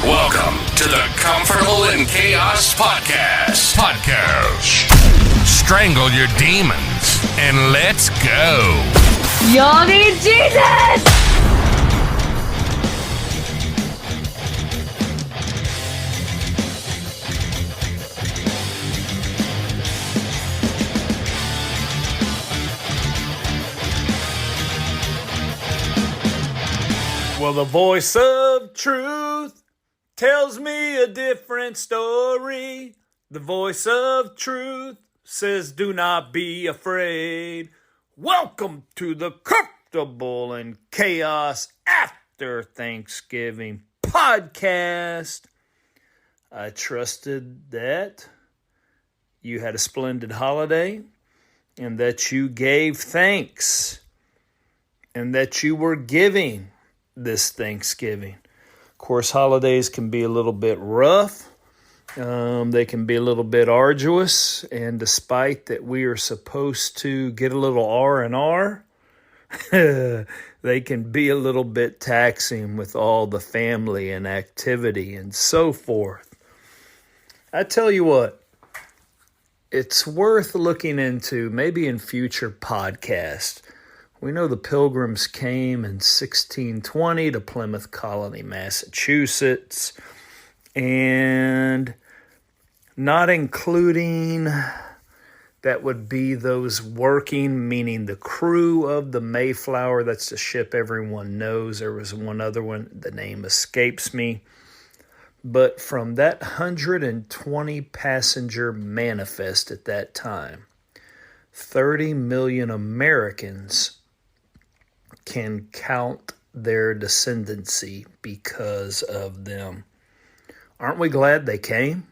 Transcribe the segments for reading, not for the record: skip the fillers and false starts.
Welcome to the Comfortable in Chaos Podcast. Strangle your demons and let's go. Y'all need Jesus! Well, the voice of truth tells me a different story. The voice of truth says, do not be afraid. Welcome to the Comfortable in Chaos After Thanksgiving podcast. I trusted that you had a splendid holiday and that you gave thanks and that you were giving this Thanksgiving. Of course, holidays can be a little bit rough. They can be a little bit arduous, and despite that we are supposed to get a little R&R, they can be a little bit taxing with all the family and activity and so forth. I tell you what, it's worth looking into, maybe in future podcasts. We know the Pilgrims came in 1620 to Plymouth Colony, Massachusetts, and not including, that would be those working, meaning the crew of the Mayflower. That's the ship everyone knows. There was one other one, the name escapes me. But from that 120 passenger manifest at that time, 30 million Americans can count their descendancy because of them. Aren't we glad they came?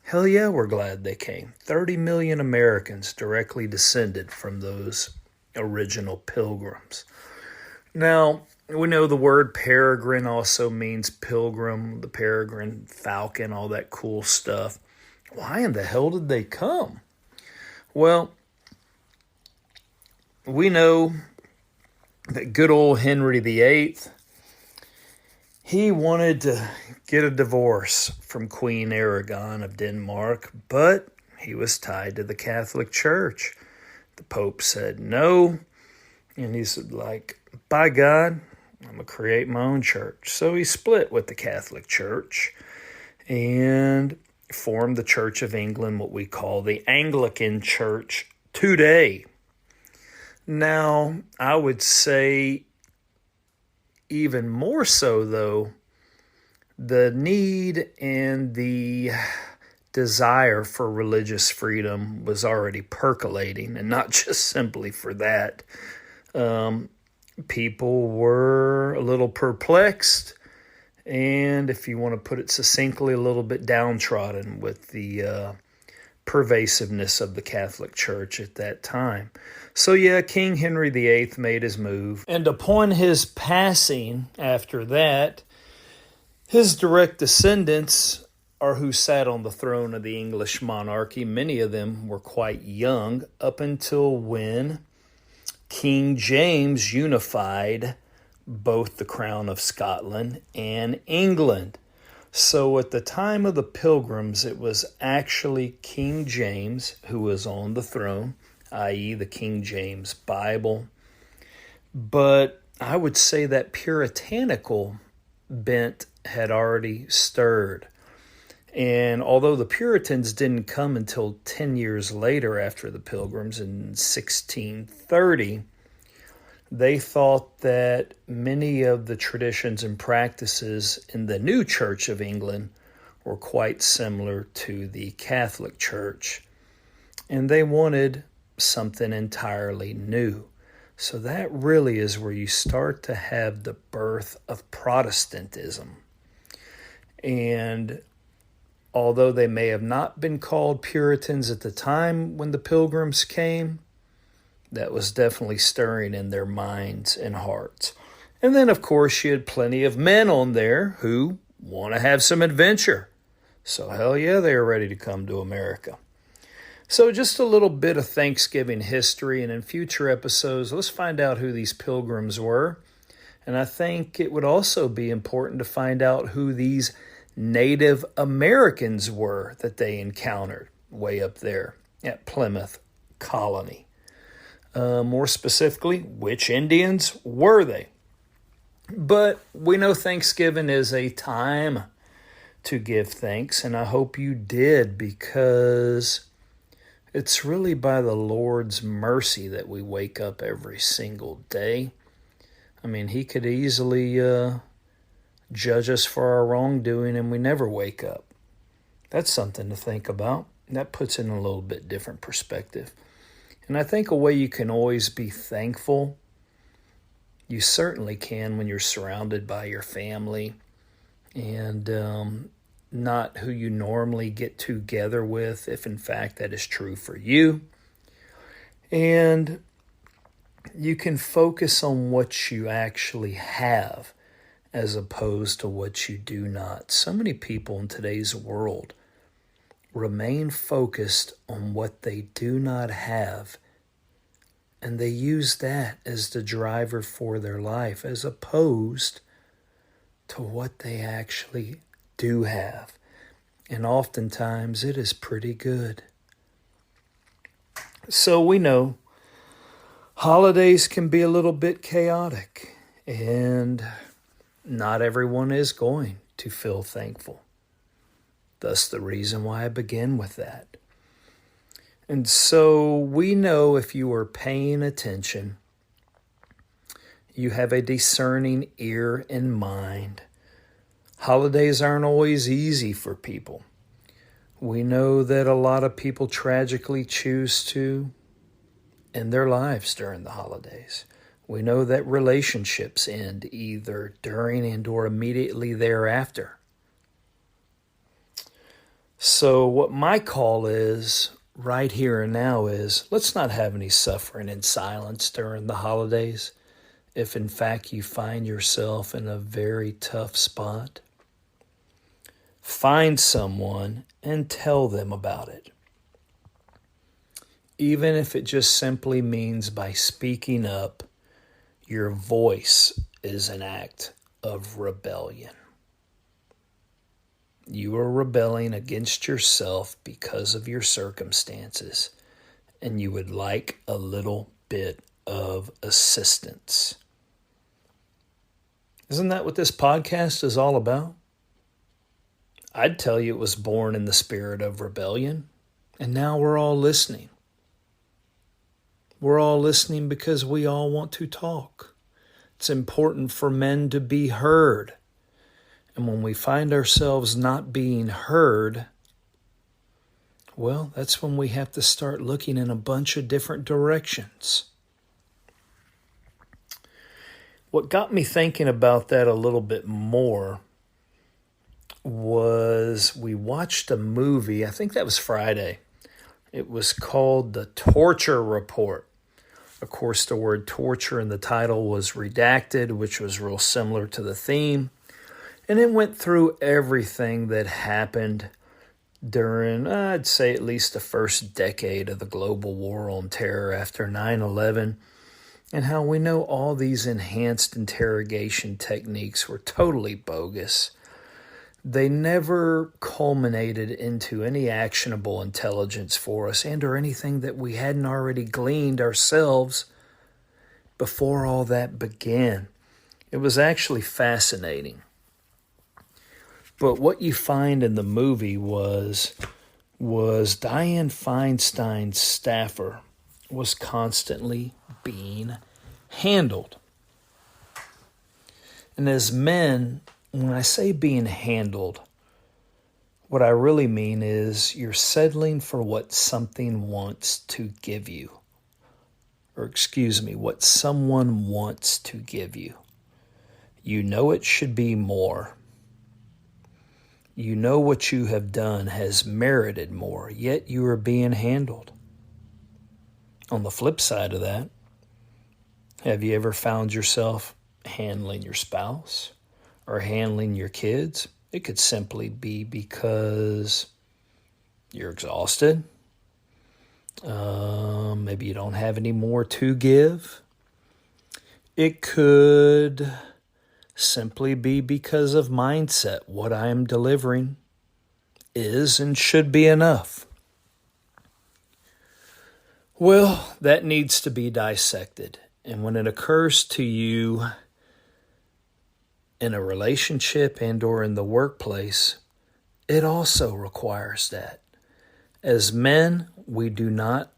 Hell yeah, we're glad they came. 30 million Americans directly descended from those original pilgrims. Now, we know the word peregrine also means pilgrim, the peregrine falcon, all that cool stuff. Why in the hell did they come? Well, we know that good old Henry VIII, he wanted to get a divorce from Queen Aragon of Denmark, but he was tied to the Catholic Church. The Pope said no, and he said, by God, I'm going to create my own church. So he split with the Catholic Church and formed the Church of England, what we call the Anglican Church today. Now, I would say even more so, though, the need and the desire for religious freedom was already percolating, and not just simply for that. People were a little perplexed, and if you want to put it succinctly, a little bit downtrodden with the pervasiveness of the Catholic Church at that time. So yeah, King Henry VIII made his move, and upon his passing after that, his direct descendants are who sat on the throne of the English monarchy. Many of them were quite young, up until when King James unified both the crown of Scotland and England. So at the time of the Pilgrims, it was actually King James who was on the throne, i.e. the King James Bible. But I would say that puritanical bent had already stirred. And although the Puritans didn't come until 10 years later after the Pilgrims in 1630, they thought that many of the traditions and practices in the new Church of England were quite similar to the Catholic Church, and they wanted something entirely new. So that really is where you start to have the birth of Protestantism. And although they may have not been called Puritans at the time when the Pilgrims came, that was definitely stirring in their minds and hearts. And then, of course, you had plenty of men on there who want to have some adventure. So, hell yeah, they are ready to come to America. So, just a little bit of Thanksgiving history, and in future episodes, let's find out who these pilgrims were And I think it would also be important to find out who these Native Americans were that they encountered way up there at Plymouth Colony. More specifically, which Indians were they? But we know Thanksgiving is a time to give thanks, and I hope you did, because it's really by the Lord's mercy that we wake up every single day. I mean, he could easily judge us for our wrongdoing and we never wake up. That's something to think about. That puts it in a little bit different perspective. And I think a way you can always be thankful, you certainly can when you're surrounded by your family and not who you normally get together with, if in fact that is true for you. And you can focus on what you actually have as opposed to what you do not. So many people in today's world remain focused on what they do not have, and they use that as the driver for their life as opposed to what they actually do have. And oftentimes it is pretty good. So we know holidays can be a little bit chaotic, and not everyone is going to feel thankful. Thus the reason why I begin with that. And so we know, if you are paying attention, you have a discerning ear and mind. Holidays aren't always easy for people. We know that a lot of people tragically choose to end their lives during the holidays. We know that relationships end either during and or immediately thereafter. So what my call is right here and now is, let's not have any suffering in silence during the holidays. If in fact you find yourself in a very tough spot, find someone and tell them about it. Even if it just simply means by speaking up, your voice is an act of rebellion. You are rebelling against yourself because of your circumstances, and you would like a little bit of assistance. Isn't that what this podcast is all about? I'd tell you it was born in the spirit of rebellion, and now we're all listening. We're all listening because we all want to talk. It's important for men to be heard. And when we find ourselves not being heard, well, that's when we have to start looking in a bunch of different directions. What got me thinking about that a little bit more was we watched a movie, I think that was Friday. It was called The Torture Report. Of course, the word torture in the title was redacted, which was real similar to the theme. And it went through everything that happened during, I'd say, at least the first decade of the global war on terror after 9/11, and how we know all these enhanced interrogation techniques were totally bogus. They never culminated into any actionable intelligence for us and or anything that we hadn't already gleaned ourselves before all that began. It was actually fascinating. But what you find in the movie was Dianne Feinstein's staffer was constantly being handled. And as men, when I say being handled, what I really mean is you're settling for what something wants to give you. What someone wants to give you. You know it should be more. You know what you have done has merited more, yet you are being handled. On the flip side of that, have you ever found yourself handling your spouse or handling your kids? It could simply be because you're exhausted. Maybe you don't have any more to give. It could simply be because of mindset. What I am delivering is and should be enough. Well, that needs to be dissected. And when it occurs to you in a relationship and or in the workplace, it also requires that. As men, we do not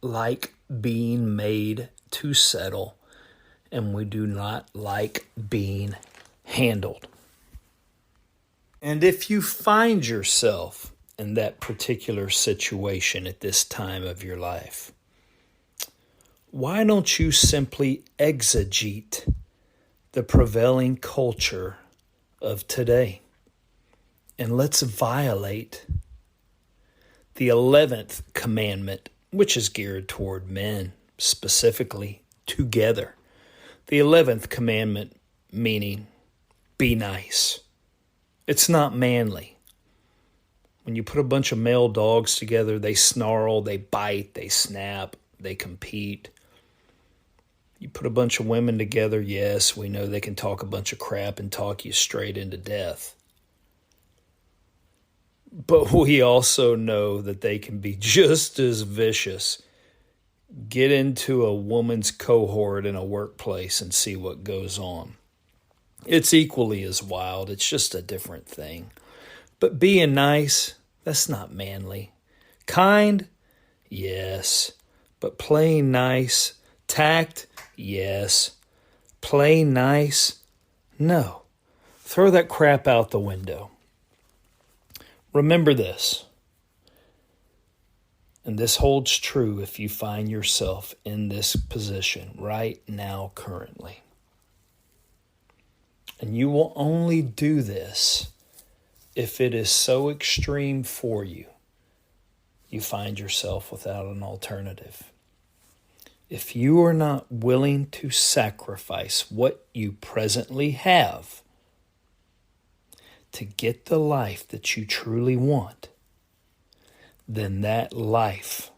like being made to settle, and we do not like being handled. And if you find yourself in that particular situation at this time of your life, why don't you simply exegete the prevailing culture of today? And let's violate the 11th commandment, which is geared toward men, specifically together. The 11th commandment meaning, be nice. It's not manly. When you put a bunch of male dogs together, they snarl, they bite, they snap, they compete. You put a bunch of women together, yes, we know they can talk a bunch of crap and talk you straight into death. But we also know that they can be just as vicious. Get into a woman's cohort in a workplace and see what goes on. It's equally as wild. It's just a different thing. But being nice, that's not manly. Kind, yes. But playing nice, tact, yes. Playing nice, no. Throw that crap out the window. Remember this, and this holds true if you find yourself in this position right now, currently. And you will only do this if it is so extreme for you, you find yourself without an alternative. If you are not willing to sacrifice what you presently have to get the life that you truly want, then that life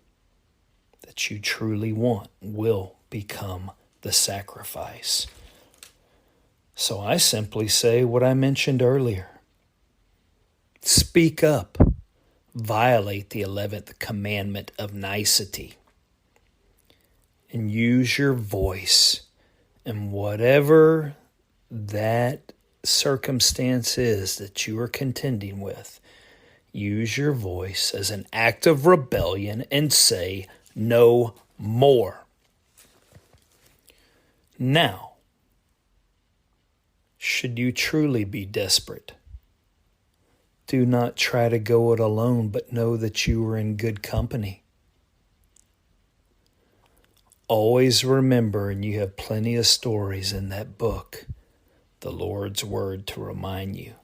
that you truly want will become the sacrifice. So I simply say what I mentioned earlier. Speak up. Violate the 11th commandment of nicety. And use your voice. And whatever that circumstance is that you are contending with, use your voice as an act of rebellion and say no more. Now, should you truly be desperate, do not try to go it alone, but know that you are in good company. Always remember, and you have plenty of stories in that book, the Lord's Word, to remind you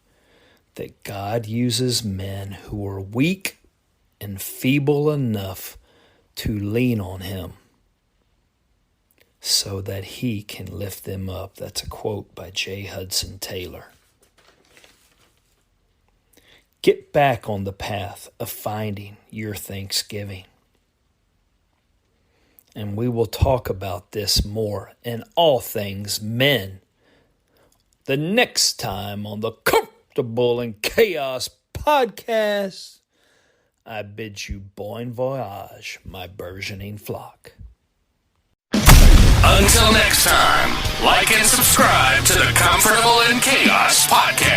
that God uses men who are weak and feeble enough to lean on Him so that He can lift them up. That's a quote by J. Hudson Taylor. Get back on the path of finding your Thanksgiving. And we will talk about this more and all things men the next time on the Comfortable in Chaos podcast. I bid you bon voyage, my burgeoning flock. Until next time, like and subscribe to the Comfortable in Chaos podcast.